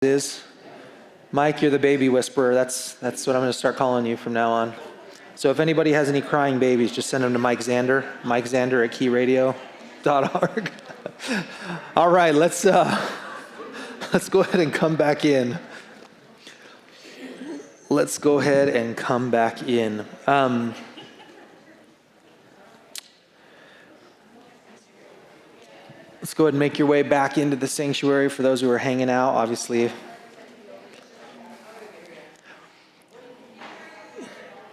is. Mike, you're the baby whisperer. That's what I'm going to start calling you from now on. So if anybody has any crying babies, just send them to Mike Zander at keyradio.org. All right, let's go ahead and come back in. Let's go ahead and come back in. Let's go ahead and make your way back into the sanctuary for those who are hanging out, obviously.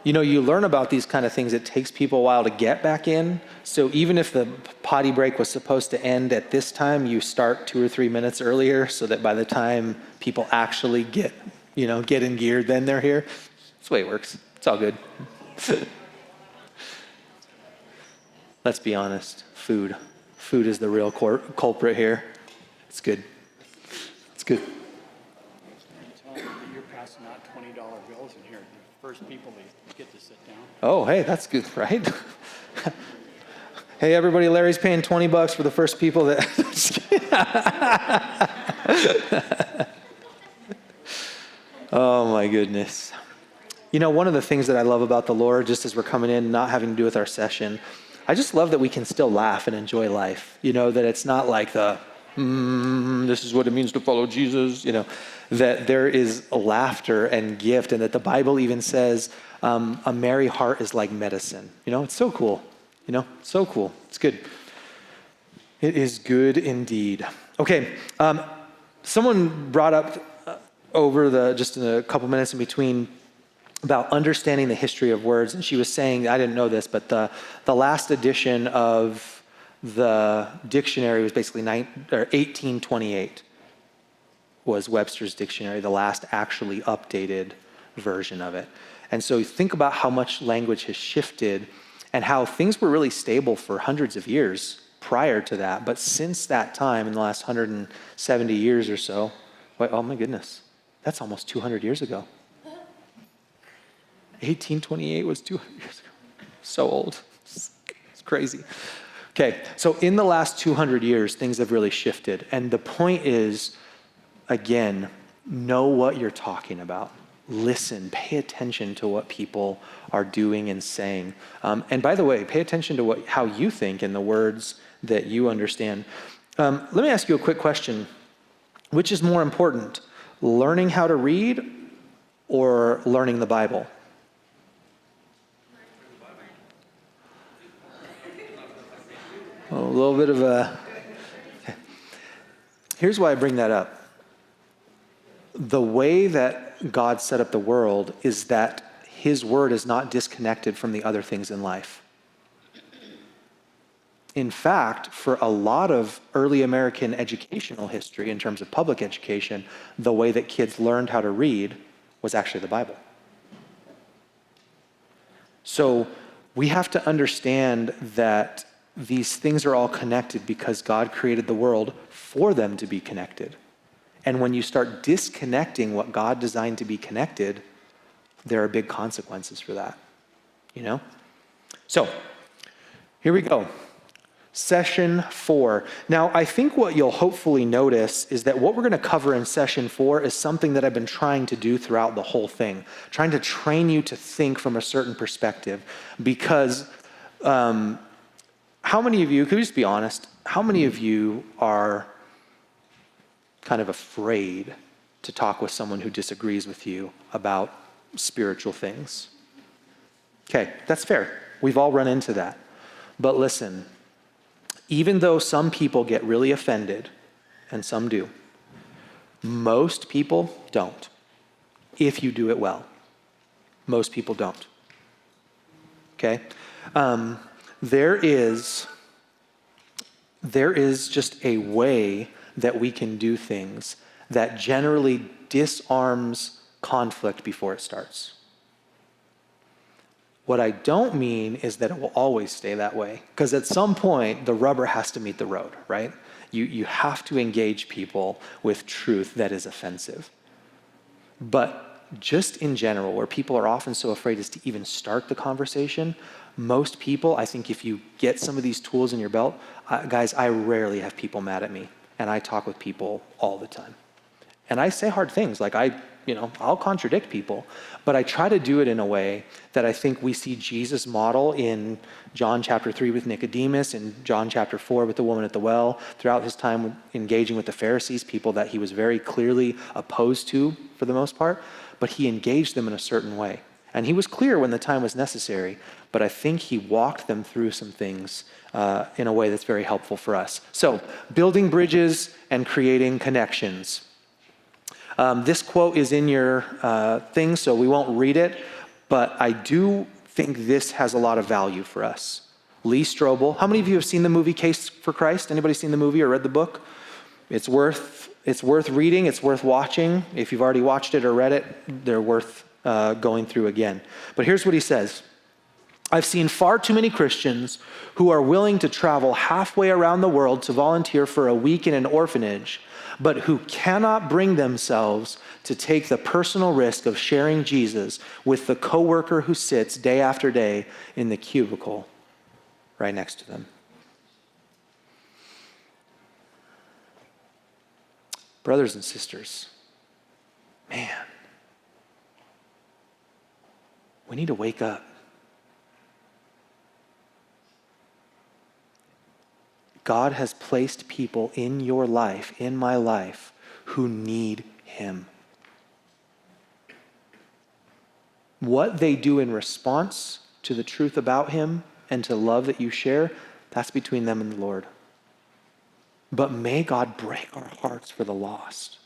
You know, you learn about these kind of things. It takes people a while to get back in. So even if the potty break was supposed to end at this time, you start 2 or 3 minutes earlier so that by the time people actually get in gear, then they're here. That's the way it works. It's all good. Let's be honest. Food is the real culprit here. It's good. It's good. You're passing out $20 bills in here. The first people that get to sit down. Oh, hey, that's good, right? Hey, everybody, Larry's paying $20 for the first people that... Oh, my goodness. You know, one of the things that I love about the Lord, just as we're coming in, not having to do with our session, I just love that we can still laugh and enjoy life. You know, that it's not like this is what it means to follow Jesus, that there is laughter and gift, and that the Bible even says a merry heart is like medicine. It's so cool. So cool. It's good. It is good indeed. Okay, someone brought up just in a couple minutes in between about understanding the history of words, and she was saying, I didn't know this, but the last edition of the dictionary was basically 1828 was Webster's dictionary, the last actually updated version of it. And so think about how much language has shifted and how things were really stable for hundreds of years prior to that. But since that time, in the last 170 years or so, oh my goodness, that's almost 200 years ago. 1828 was 200 years ago. So old. It's crazy. Okay, so in the last 200 years, things have really shifted. And the point is, again, know what you're talking about. Listen, pay attention to what people are doing and saying. And by the way, pay attention to how you think in the words that you understand. Let me ask you a quick question. Which is more important, learning how to read or learning the Bible? A little bit of a... Here's why I bring that up. The way that God set up the world is that his word is not disconnected from the other things in life. In fact, for a lot of early American educational history, in terms of public education, the way that kids learned how to read was actually the Bible. So we have to understand that these things are all connected because God created the world for them to be connected. And when you start disconnecting what God designed to be connected, there are big consequences for that, So, here we go. Session 4. Now, I think what you'll hopefully notice is that what we're going to cover in session 4 is something that I've been trying to do throughout the whole thing, trying to train you to think from a certain perspective, because how many of you, could you just be honest, how many of you are kind of afraid to talk with someone who disagrees with you about spiritual things? Okay, that's fair. We've all run into that. But listen, even though some people get really offended, and some do, most people don't, if you do it well. Most people don't. Okay? There is just a way that we can do things that generally disarms conflict before it starts. What I don't mean is that it will always stay that way, because at some point the rubber has to meet the road, right? You have to engage people with truth that is offensive. But just in general, where people are often so afraid is to even start the conversation, most people, I think if you get some of these tools in your belt, guys, I rarely have people mad at me, and I talk with people all the time. And I say hard things, like I'll contradict people, but I try to do it in a way that I think we see Jesus model in John chapter 3 with Nicodemus, and John chapter 4 with the woman at the well, throughout his time engaging with the Pharisees, people that he was very clearly opposed to for the most part, but he engaged them in a certain way. And he was clear when the time was necessary, but I think he walked them through some things in a way that's very helpful for us. So, building bridges and creating connections. This quote is in your thing, so we won't read it, but I do think this has a lot of value for us. Lee Strobel. How many of you have seen the movie Case for Christ? Anybody seen the movie or read the book? It's worth reading. It's worth watching. If you've already watched it or read it, they're worth going through again. But here's what he says. I've seen far too many Christians who are willing to travel halfway around the world to volunteer for a week in an orphanage, but who cannot bring themselves to take the personal risk of sharing Jesus with the coworker who sits day after day in the cubicle right next to them. Brothers and sisters, man, we need to wake up. God has placed people in your life, in my life, who need him. What they do in response to the truth about him and to love that you share, that's between them and the Lord. But may God break our hearts for the lost.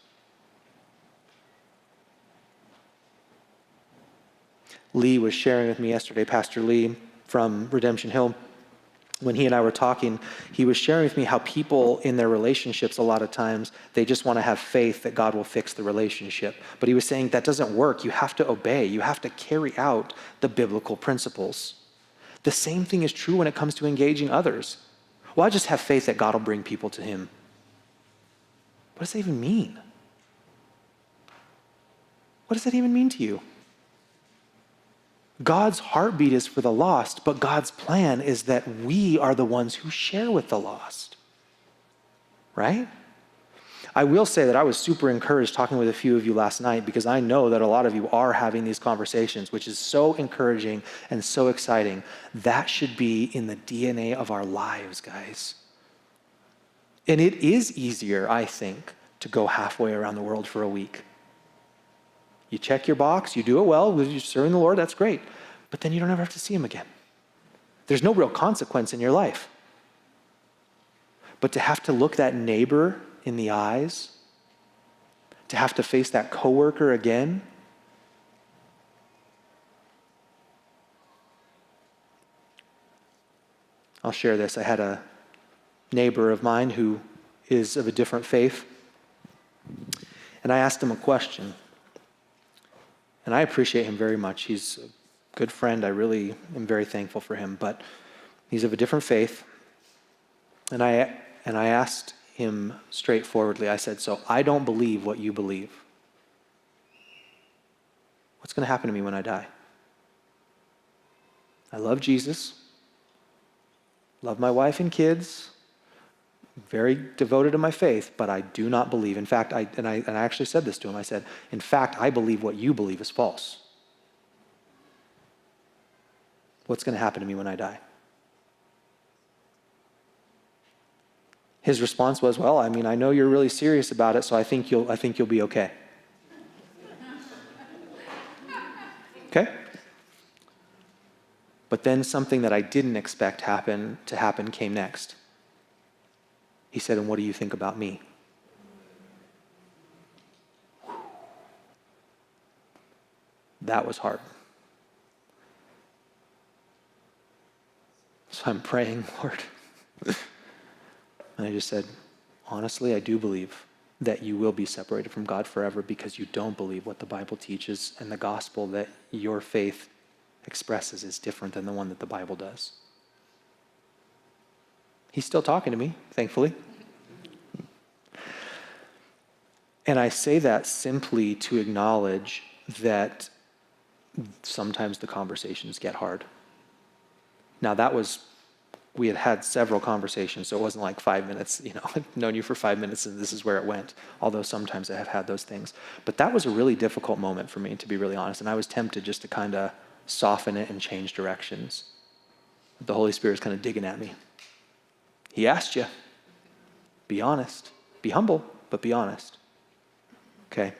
Lee was sharing with me yesterday, Pastor Lee from Redemption Hill. When he and I were talking, he was sharing with me how people in their relationships, a lot of times, they just want to have faith that God will fix the relationship. But he was saying that doesn't work. You have to obey. You have to carry out the biblical principles. The same thing is true when it comes to engaging others. Well, I just have faith that God will bring people to him. What does that even mean? What does that even mean to you? God's heartbeat is for the lost, but God's plan is that we are the ones who share with the lost. Right? I will say that I was super encouraged talking with a few of you last night, because I know that a lot of you are having these conversations, which is so encouraging and so exciting. That should be in the DNA of our lives, guys. And it is easier, I think, to go halfway around the world for a week. You check your box, you do it well, you're serving the Lord, that's great. But then you don't ever have to see him again. There's no real consequence in your life. But to have to look that neighbor in the eyes, to have to face that coworker again, I'll share this. I had a neighbor of mine who is of a different faith, and I asked him a question. And I appreciate him very much. He's a good friend. I really am very thankful for him. But he's of a different faith. And I asked him straightforwardly, I said, so I don't believe what you believe. What's going to happen to me when I die? I love Jesus. Love my wife and kids. Very devoted to my faith, but I do not believe. In fact, I actually said this to him. I said, in fact, I believe what you believe is false. What's going to happen to me when I die? His response was, well, I mean, I know you're really serious about it, so I think you'll be okay. Okay? But then something that I didn't expect to happen came next. He said, and what do you think about me? That was hard. So I'm praying, Lord. And I just said, honestly, I do believe that you will be separated from God forever because you don't believe what the Bible teaches, and the gospel that your faith expresses is different than the one that the Bible does. He's still talking to me, thankfully. And I say that simply to acknowledge that sometimes the conversations get hard. Now, that was we had had several conversations, so it wasn't like 5 minutes, I've known you for 5 minutes and this is where it went, although sometimes I have had those things. But that was a really difficult moment for me, to be really honest, and I was tempted just to kind of soften it and change directions. The Holy Spirit is kind of digging at me. He asked you, be honest. Be humble, but be honest. Okay?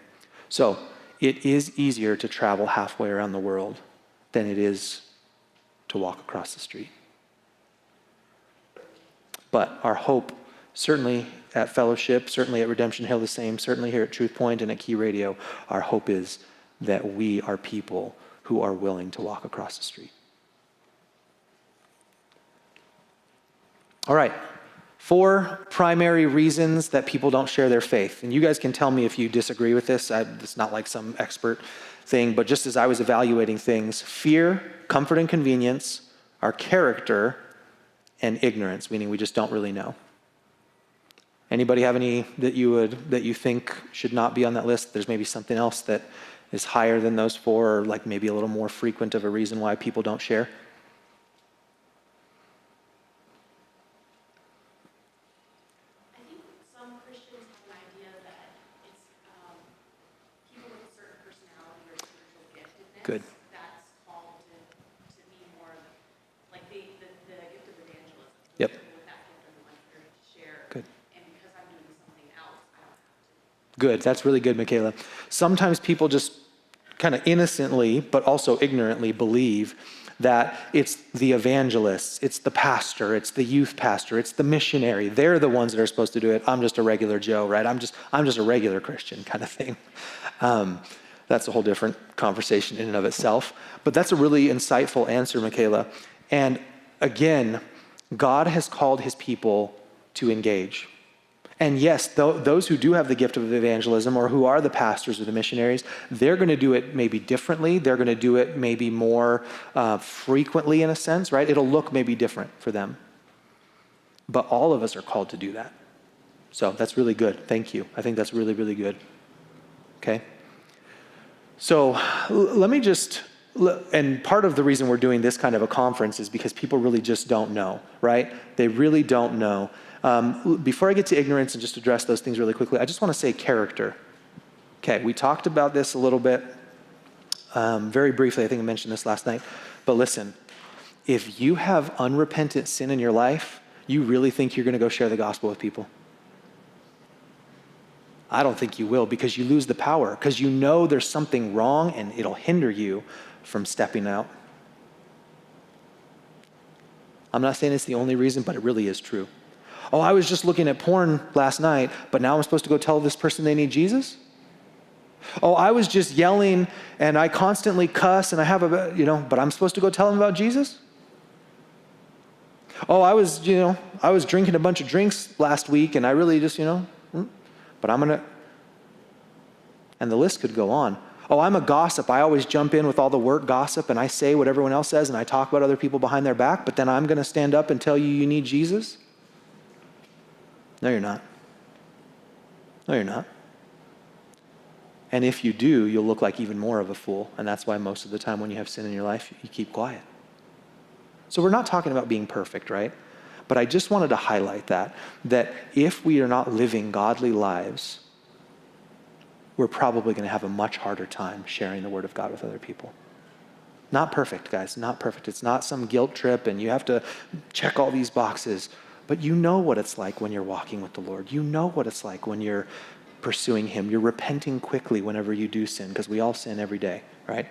So, it is easier to travel halfway around the world than it is to walk across the street. But our hope, certainly at Fellowship, certainly at Redemption Hill the same, certainly here at Truth Point and at Key Radio, our hope is that we are people who are willing to walk across the street. All right. 4 primary reasons that people don't share their faith. And you guys can tell me if you disagree with this. It's not like some expert thing, but just as I was evaluating things, fear, comfort and convenience, our character, and ignorance, meaning we just don't really know. Anybody have any that you think should not be on that list? There's maybe something else that is higher than those 4, or like maybe a little more frequent of a reason why people don't share? I think some Christians have an idea that it's people with a certain personality or spiritual giftedness. Good. That's called to be more like the gift of evangelism. Yep. People with that gift are the ones that are to share. Good. And because I'm doing something else, I don't have to. Good. That's really good, Michaela. Sometimes people just kind of innocently, but also ignorantly believe that it's the evangelists, it's the pastor, it's the youth pastor, it's the missionary. They're the ones that are supposed to do it. I'm just a regular Joe, right? I'm just a regular Christian kind of thing. That's a whole different conversation in and of itself. But that's a really insightful answer, Michaela. And again, God has called his people to engage. And yes, those who do have the gift of evangelism, or who are the pastors or the missionaries, they're going to do it maybe differently. They're going to do it maybe more frequently in a sense, right? It'll look maybe different for them. But all of us are called to do that. So that's really good. Thank you. I think that's really, really good. Okay? So let me just, and part of the reason we're doing this kind of a conference is because people really just don't know, right? They really don't know. Before I get to ignorance and just address those things really quickly, I just want to say character. Okay, we talked about this a little bit, very briefly. I think I mentioned this last night. But listen, if you have unrepentant sin in your life, you really think you're going to go share the gospel with people? I don't think you will, because you lose the power, because you know there's something wrong and it'll hinder you from stepping out. I'm not saying it's the only reason, but it really is true. Oh, I was just looking at porn last night, but now I'm supposed to go tell this person they need Jesus? Oh, I was just yelling and I constantly cuss and I have but I'm supposed to go tell them about Jesus? Oh, I was drinking a bunch of drinks last week and I really just, but I'm going to, and the list could go on. Oh, I'm a gossip. I always jump in with all the work gossip and I say what everyone else says and I talk about other people behind their back, but then I'm going to stand up and tell you need Jesus? No, you're not. No, you're not. And if you do, you'll look like even more of a fool. And that's why most of the time when you have sin in your life, you keep quiet. So we're not talking about being perfect, right? But I just wanted to highlight that if we are not living godly lives, we're probably going to have a much harder time sharing the word of God with other people. Not perfect, guys, not perfect. It's not some guilt trip and you have to check all these boxes. But you know what it's like when you're walking with the Lord. You know what it's like when you're pursuing him. You're repenting quickly whenever you do sin, because we all sin every day, right?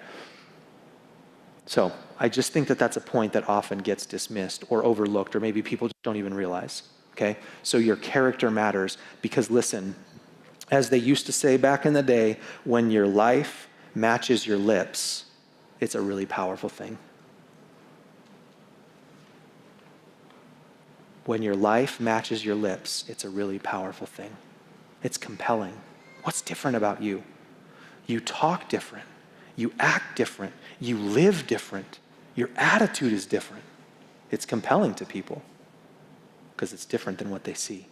So I just think that that's a point that often gets dismissed or overlooked, or maybe people don't even realize, okay? So your character matters, because listen, as they used to say back in the day, when your life matches your lips, it's a really powerful thing. When your life matches your lips, it's a really powerful thing. It's compelling. What's different about you? You talk different. You act different. You live different. Your attitude is different. It's compelling to people because it's different than what they see.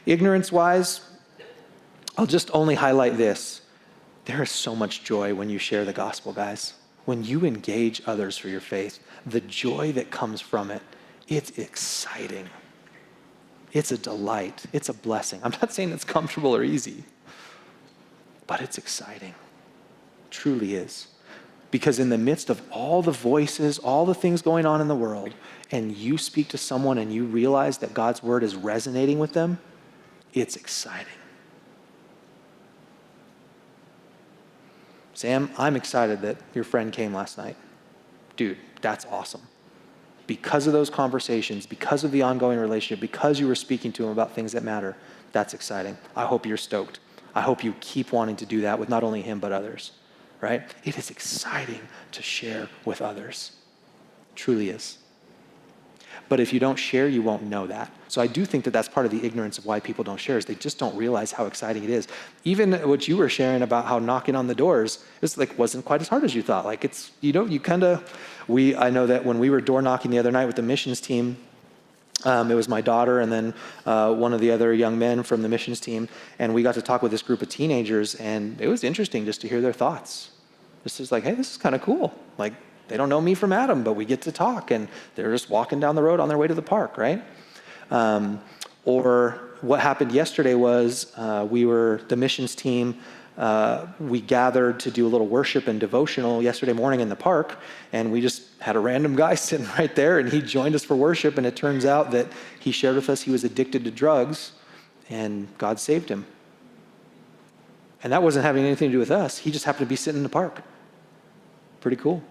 Ignorance-wise, I'll just only highlight this. There is so much joy when you share the gospel, guys. when you engage others for your faith, the joy that comes from it, it's exciting. It's a delight. It's a blessing. I'm not saying it's comfortable or easy, but it's exciting. It truly is. Because in the midst of all the voices, all the things going on in the world, and you speak to someone and you realize that God's word is resonating with them, it's exciting. Sam, I'm excited that your friend came last night. Dude, that's awesome. Because of those conversations, because of the ongoing relationship, because you were speaking to him about things that matter, that's exciting. I hope you're stoked. I hope you keep wanting to do that with not only him, but others, right? It is exciting to share with others. It truly is. But if you don't share, you won't know that. So I do think that that's part of the ignorance of why people don't share is they just don't realize how exciting it is. Even what you were sharing about how knocking on the doors, it's like wasn't quite as hard as you thought. Like it's, you know, you kind of, I know that when we were door knocking the other night with the missions team, it was my daughter and then one of the other young men from the missions team, and we got to talk with this group of teenagers, and it was interesting just to hear their thoughts. This is like, hey, this is kind of cool. Like, they don't know me from Adam, but we get to talk, and they're just walking down the road on their way to the park, right? Or what happened yesterday was the missions team, we gathered to do a little worship and devotional yesterday morning in the park, and we just had a random guy sitting right there, and he joined us for worship, and it turns out that he shared with us he was addicted to drugs, and God saved him. And that wasn't having anything to do with us. He just happened to be sitting in the park. Pretty cool.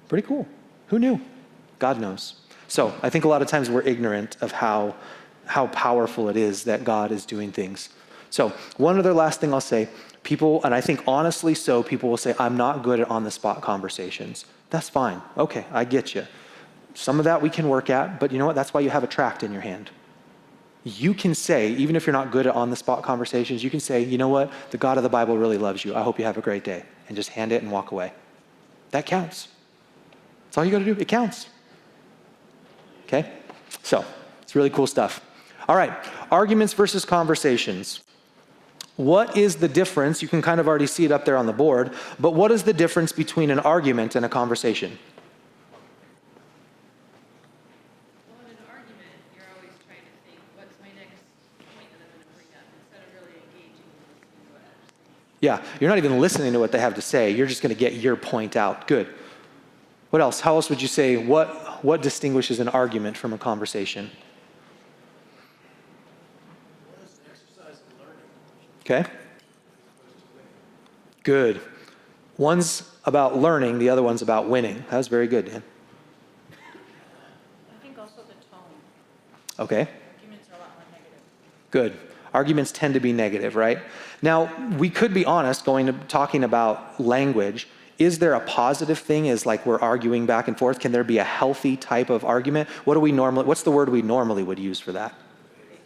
Pretty cool. Who knew? God knows. So I think a lot of times we're ignorant of how powerful it is that God is doing things. So one other last thing I'll say, people, and I think honestly so, people will say, I'm not good at on-the-spot conversations. That's fine. Okay, I get you. Some of that we can work at, but you know what? That's why you have a tract in your hand. You can say, even if you're not good at on-the-spot conversations, you can say, you know what? The God of the Bible really loves you. I hope you have a great day. And just hand it and walk away. That counts. That's all you got to do. It counts. Okay? So, it's really cool stuff. All right. Arguments versus conversations. What is the difference? You can kind of already see it up there on the board, but what is the difference between an argument and a conversation? Well, in an argument, you're always trying to think, what's my next point that I'm going to bring up, instead of really engaging and listening to what others say. Yeah, you're not even listening to what they have to say. You're just going to get your point out. Good. What else? How else would you say, what distinguishes an argument from a conversation? One is an exercise in learning. Okay. Good. One's about learning, the other one's about winning. That was very good, Dan. I think also the tone. Okay. Arguments are a lot more negative. Good. Arguments tend to be negative, right? Now, we could be honest, talking about language. Is there a positive thing as like we're arguing back and forth? Can there be a healthy type of argument? What's the word we normally would use for that?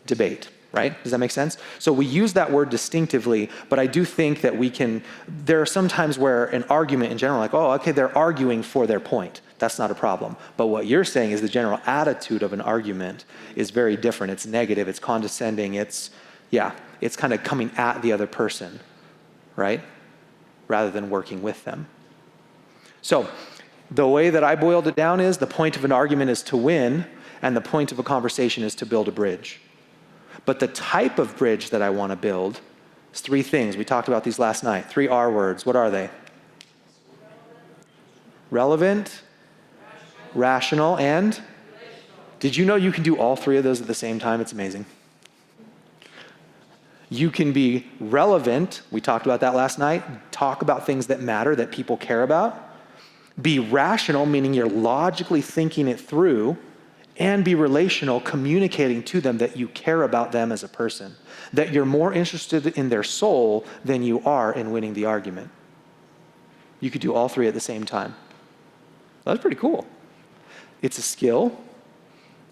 Debate, right? Does that make sense? So we use that word distinctively, but I do think that there are some times where an argument in general, like, oh, okay, they're arguing for their point. That's not a problem. But what you're saying is the general attitude of an argument is very different. It's negative, it's condescending, it's kind of coming at the other person, right? Rather than working with them. So the way that I boiled it down is the point of an argument is to win, and the point of a conversation is to build a bridge. But the type of bridge that I want to build is three things. We talked about these last night. 3 R words. What are they? Relevant, rational, and? Did you know you can do all 3 of those at the same time? It's amazing. You can be relevant. We talked about that last night. Talk about things that matter, that people care about. Be rational, meaning you're logically thinking it through. And be relational, communicating to them that you care about them as a person. That you're more interested in their soul than you are in winning the argument. You could do all 3 at the same time. That's pretty cool. It's a skill.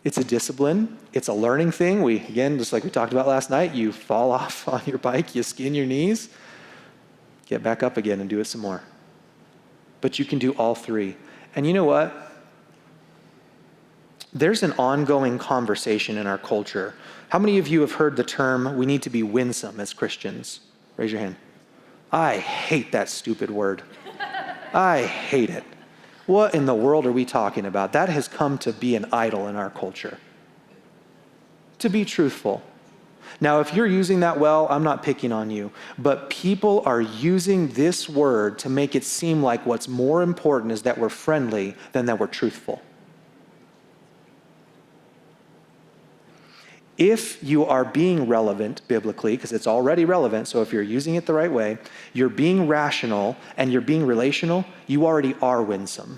It's a discipline. It's a learning thing. Again, just like we talked about last night, you fall off on your bike, you skin your knees, get back up again and do it some more. But you can do all 3. And you know what? There's an ongoing conversation in our culture. How many of you have heard the term, we need to be winsome as Christians? Raise your hand. I hate that stupid word. I hate it. What in the world are we talking about? That has come to be an idol in our culture. To be truthful. Now, if you're using that well, I'm not picking on you, but people are using this word to make it seem like what's more important is that we're friendly than that we're truthful. If you are being relevant biblically, because it's already relevant, so if you're using it the right way, you're being rational and you're being relational, you already are winsome.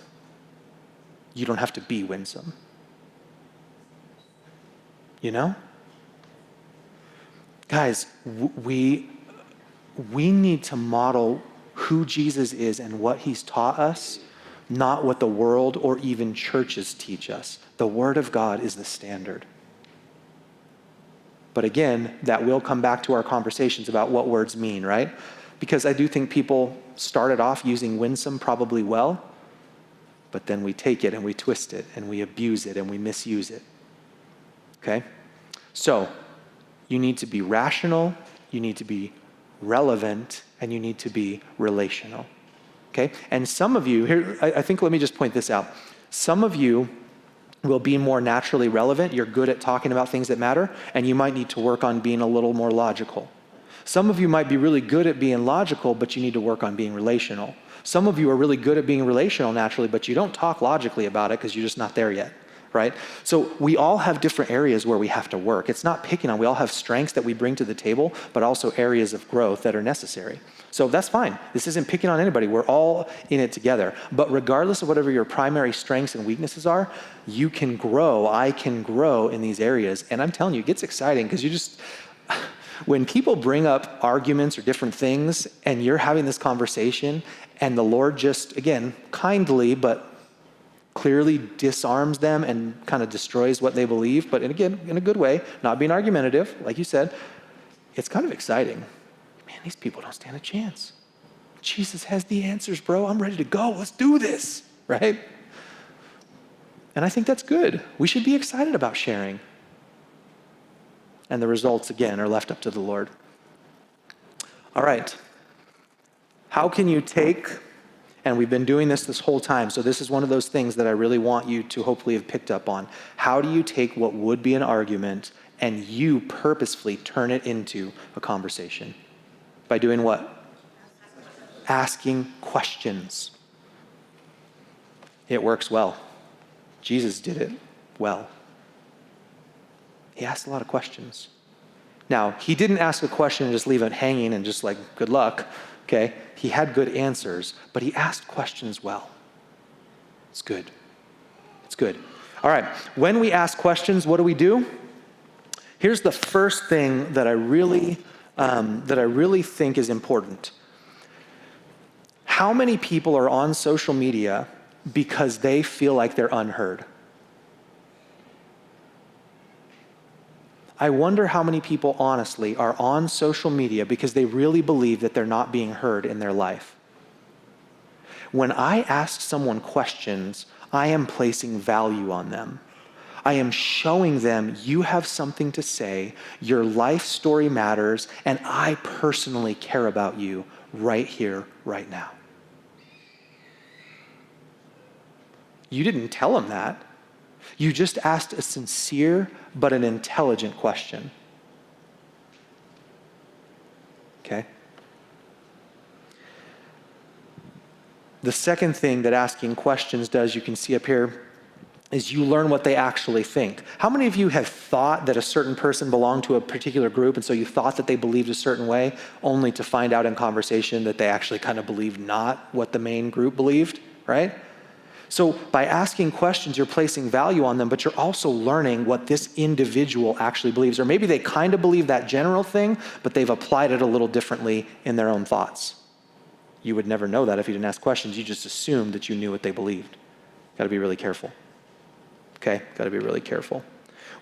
You don't have to be winsome. You know? Guys, we need to model who Jesus is and what he's taught us, not what the world or even churches teach us. The Word of God is the standard. But again, that will come back to our conversations about what words mean, right? Because I do think people started off using winsome probably well, but then we take it and we twist it and we abuse it and we misuse it. Okay? So, you need to be rational, you need to be relevant, and you need to be relational. Okay? And some of you, here, I think let me just point this out. Some of you will be more naturally relevant. You're good at talking about things that matter, and you might need to work on being a little more logical. Some of you might be really good at being logical, but you need to work on being relational. Some of you are really good at being relational naturally, but you don't talk logically about it because you're just not there yet. Right? So we all have different areas where we have to work. It's not picking on. We all have strengths that we bring to the table, but also areas of growth that are necessary. So that's fine. This isn't picking on anybody. We're all in it together. But regardless of whatever your primary strengths and weaknesses are, you can grow. I can grow in these areas. And I'm telling you, it gets exciting because you just, when people bring up arguments or different things and you're having this conversation and the Lord just, again, kindly, but clearly disarms them and kind of destroys what they believe, but again, in a good way, not being argumentative, like you said, it's kind of exciting. Man, these people don't stand a chance. Jesus has the answers, bro. I'm ready to go. Let's do this, right? And I think that's good. We should be excited about sharing. And the results, again, are left up to the Lord. All right. How can you take... And we've been doing this whole time, so this is one of those things that I really want you to hopefully have picked up on. How do you take what would be an argument and you purposefully turn it into a conversation? By doing what? Asking questions. It works well. Jesus did it well. He asked a lot of questions. Now, he didn't ask a question and just leave it hanging and just like, good luck. Okay, he had good answers, but he asked questions well. It's good. It's good. All right, when we ask questions, what do? Here's the first thing that I really think is important. How many people are on social media because they feel like they're unheard? I wonder how many people, honestly, are on social media because they really believe that they're not being heard in their life. When I ask someone questions, I am placing value on them. I am showing them you have something to say, your life story matters, and I personally care about you right here, right now. You didn't tell them that. You just asked a sincere but an intelligent question. Okay? The second thing that asking questions does, you can see up here, is you learn what they actually think. How many of you have thought that a certain person belonged to a particular group, and so you thought that they believed a certain way, only to find out in conversation that they actually kind of believed not what the main group believed, right? So by asking questions, you're placing value on them, but you're also learning what this individual actually believes. Or maybe they kind of believe that general thing, but they've applied it a little differently in their own thoughts. You would never know that if you didn't ask questions. You just assumed that you knew what they believed. Got to be really careful. Okay, got to be really careful.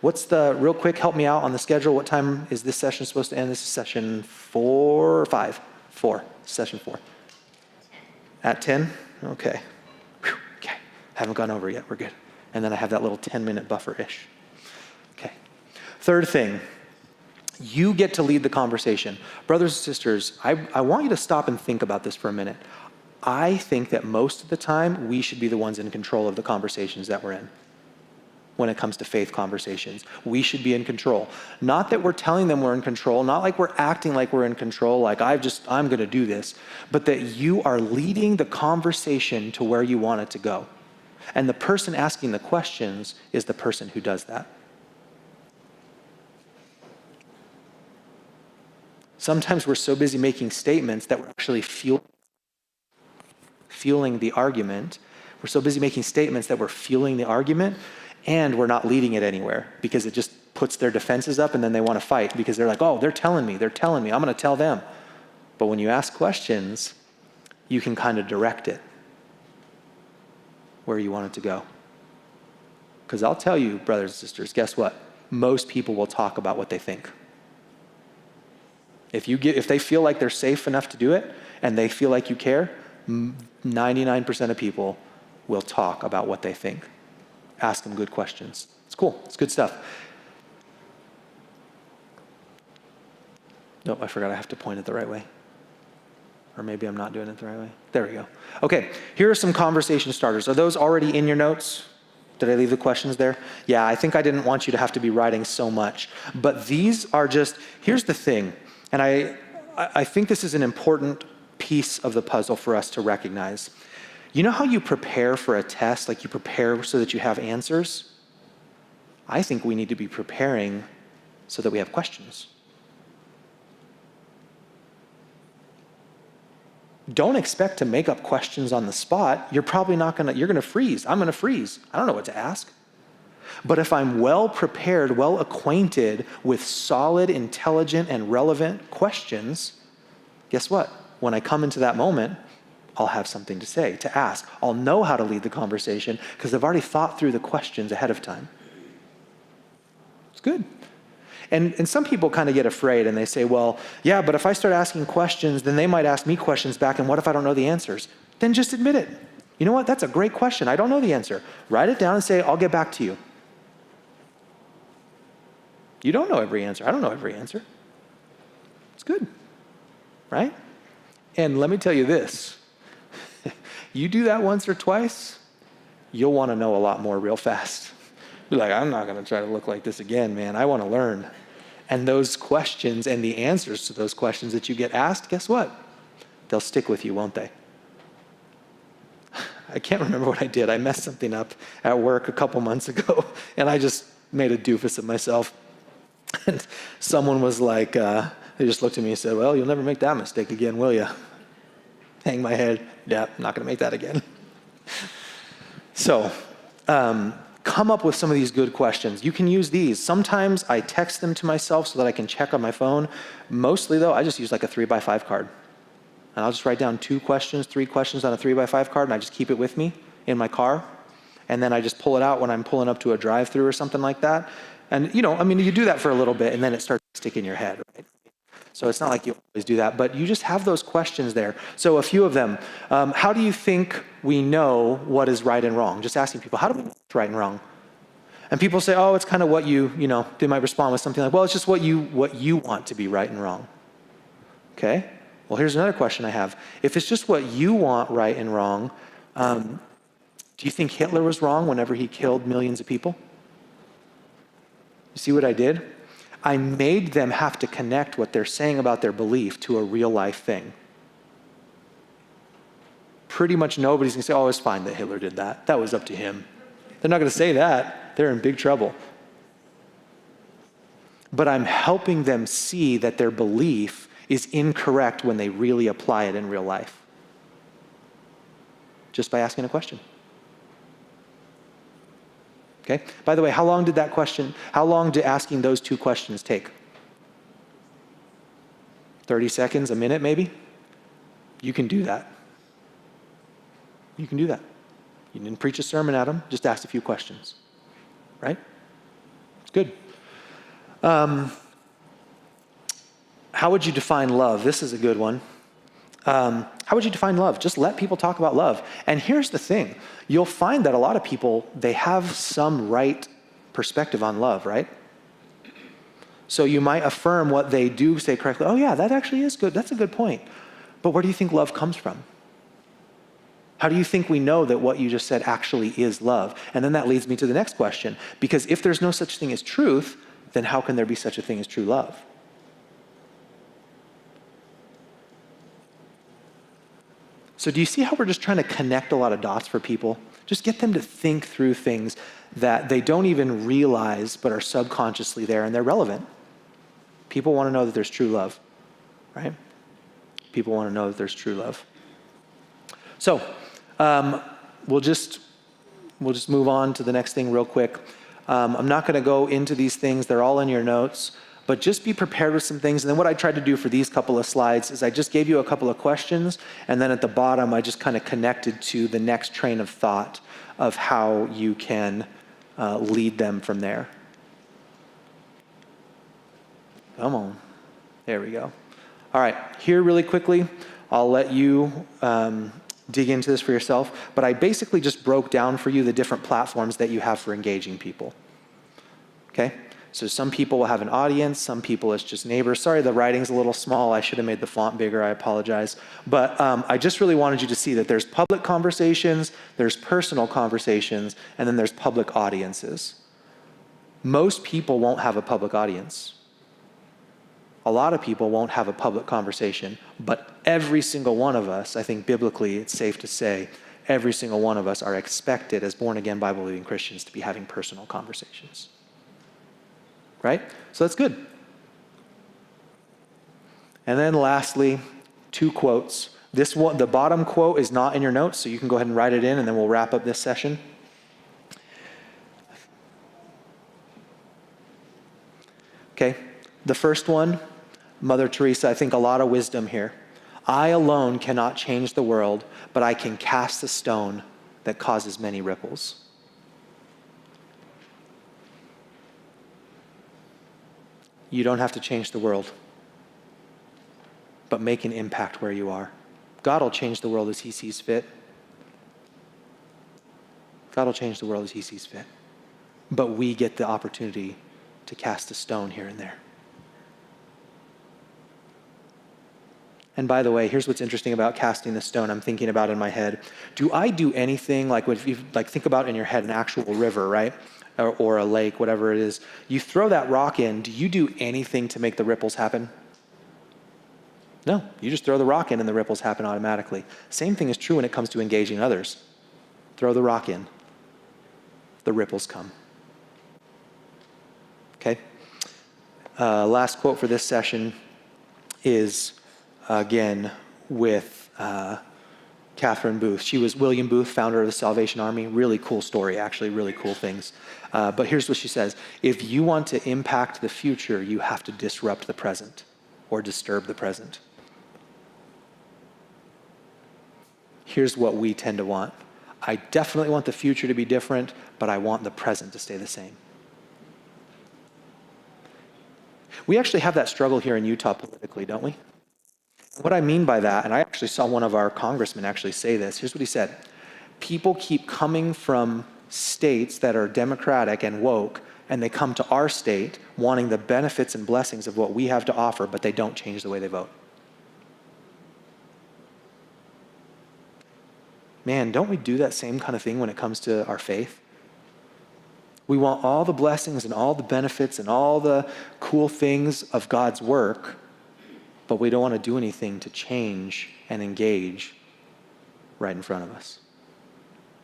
Real quick, help me out on the schedule. What time is this session supposed to end? This is session 4 or 5? 4, session 4. At 10? Okay. Haven't gone over yet, we're good. And then I have that little 10-minute buffer-ish. Okay. Third thing, you get to lead the conversation. Brothers and sisters, I want you to stop and think about this for a minute. I think that most of the time we should be the ones in control of the conversations that we're in. When it comes to faith conversations, we should be in control. Not that we're telling them we're in control, not like we're acting like we're in control, like I'm going to do this, but that you are leading the conversation to where you want it to go. And the person asking the questions is the person who does that. Sometimes we're so busy making statements that we're actually fueling the argument. We're so busy making statements that we're fueling the argument, and we're not leading it anywhere because it just puts their defenses up, and then they want to fight because they're like, oh, they're telling me, I'm going to tell them. But when you ask questions, you can kind of direct it where you want it to go. Because I'll tell you, brothers and sisters, guess what? Most people will talk about what they think. If they feel like they're safe enough to do it, and they feel like you care, 99% of people will talk about what they think. Ask them good questions. It's cool. It's good stuff. Nope, I forgot I have to point it the right way. Or maybe I'm not doing it the right way. There we go. Okay, here are some conversation starters. Are those already in your notes? Did I leave the questions there? Yeah, I think I didn't want you to have to be writing so much. But these are just, here's the thing, and I think this is an important piece of the puzzle for us to recognize. You know how you prepare for a test, like you prepare so that you have answers? I think we need to be preparing so that we have questions. Don't expect to make up questions on the spot. You're probably you're gonna freeze. I'm gonna freeze. I don't know what to ask. But if I'm well prepared, well acquainted with solid, intelligent, and relevant questions, guess what? When I come into that moment, I'll have something to say, to ask. I'll know how to lead the conversation because I've already thought through the questions ahead of time. It's good. And some people kind of get afraid and they say, well, yeah, but if I start asking questions, then they might ask me questions back, and what if I don't know the answers? Then just admit it. You know what? That's a great question. I don't know the answer. Write it down and say, I'll get back to you. You don't know every answer. I don't know every answer. It's good, right? And let me tell you this. You do that once or twice, you'll want to know a lot more real fast. Be like, I'm not going to try to look like this again, man. I want to learn. And those questions and the answers to those questions that you get asked, guess what? They'll stick with you, won't they? I can't remember what I did. I messed something up at work a couple months ago, and I just made a doofus of myself. And someone was like, they just looked at me and said, well, you'll never make that mistake again, will you? Hang my head. Yeah, I'm not going to make that again. So, come up with some of these good questions. You can use these. Sometimes I text them to myself so that I can check on my phone. Mostly, though, I just use like a 3x5 card. And I'll just write down 2 questions, 3 questions on a 3x5 card, and I just keep it with me in my car. And then I just pull it out when I'm pulling up to a drive-through or something like that. And, you do that for a little bit, and then it starts to stick in your head, right? So it's not like you always do that, but you just have those questions there. So a few of them. How do you think we know what is right and wrong? Just asking people, how do we know what's right and wrong? And people say, oh, it's kind of what they might respond with something like, well, it's just what you want to be right and wrong. Okay? Well, here's another question I have. If it's just what you want right and wrong, do you think Hitler was wrong whenever he killed millions of people? You see what I did? I made them have to connect what they're saying about their belief to a real life thing. Pretty much nobody's going to say, oh, it's fine that Hitler did that. That was up to him. They're not going to say that. They're in big trouble. But I'm helping them see that their belief is incorrect when they really apply it in real life. Just by asking a question. Okay? By the way, how long did asking those 2 questions take? 30 seconds, a minute maybe? You can do that. You can do that. You didn't preach a sermon at them, just ask a few questions. Right? It's good. How would you define love? This is a good one. How would you define love? Just let people talk about love. And here's the thing. You'll find that a lot of people, they have some right perspective on love, right? So you might affirm what they do say correctly. Oh yeah, that actually is good. That's a good point. But where do you think love comes from? How do you think we know that what you just said actually is love? And then that leads me to the next question. Because if there's no such thing as truth, then how can there be such a thing as true love? So do you see how we're just trying to connect a lot of dots for people? Just get them to think through things that they don't even realize but are subconsciously there, and they're relevant. People want to know that there's true love, right? People want to know that there's true love. So we'll just move on to the next thing real quick. I'm not going to go into these things. They're all in your notes. But just be prepared with some things. And then what I tried to do for these couple of slides is I just gave you a couple of questions. And then at the bottom, I just kind of connected to the next train of thought of how you can lead them from there. Come on. There we go. All right. Here really quickly, I'll let you dig into this for yourself. But I basically just broke down for you the different platforms that you have for engaging people. Okay? So some people will have an audience, some people it's just neighbors. Sorry, the writing's a little small. I should have made the font bigger. I apologize. But I just really wanted you to see that there's public conversations, there's personal conversations, and then there's public audiences. Most people won't have a public audience. A lot of people won't have a public conversation. But every single one of us, I think biblically it's safe to say, every single one of us are expected as born-again, Bible-believing Christians to be having personal conversations. Right? So that's good. And then lastly, 2 quotes. This one, the bottom quote is not in your notes, so you can go ahead and write it in, and then we'll wrap up this session. Okay. The first one, Mother Teresa, I think a lot of wisdom here. I alone cannot change the world, but I can cast a stone that causes many ripples. You don't have to change the world, but make an impact where you are. God will change the world as he sees fit. God will change the world as he sees fit. But we get the opportunity to cast a stone here and there. And by the way, here's what's interesting about casting the stone. I'm thinking about in my head. Do I do anything like if you think about in your head an actual river, right? Or a lake, whatever it is. You throw that rock in, do you do anything to make the ripples happen? No, you just throw the rock in and the ripples happen automatically. Same thing is true when it comes to engaging others. Throw the rock in, the ripples come. Okay? Last quote for this session is, again, with Catherine Booth. She was William Booth, founder of the Salvation Army. Really cool story, actually, really cool things. But here's what she says. If you want to impact the future, you have to disrupt the present or disturb the present. Here's what we tend to want. I definitely want the future to be different, but I want the present to stay the same. We actually have that struggle here in Utah politically, don't we? What I mean by that, and I actually saw one of our congressmen actually say this, here's what he said. People keep coming from states that are democratic and woke, and they come to our state wanting the benefits and blessings of what we have to offer, but they don't change the way they vote. Man, don't we do that same kind of thing when it comes to our faith? We want all the blessings and all the benefits and all the cool things of God's work, but we don't want to do anything to change and engage right in front of us.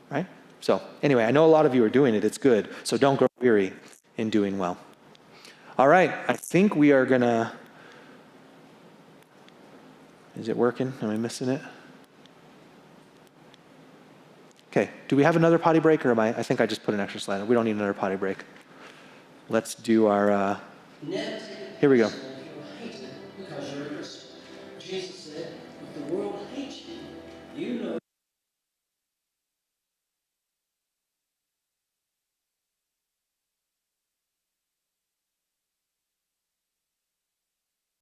Right? So anyway, I know a lot of you are doing it. It's good. So don't grow weary in doing well. All right. I think we are going to... Is it working? Am I missing it? Okay. Do we have another potty break, or I think I just put an extra slide in. We don't need another potty break. Let's do our... Here we go. Because you're a Christian. Jesus said, if the world hates you, you know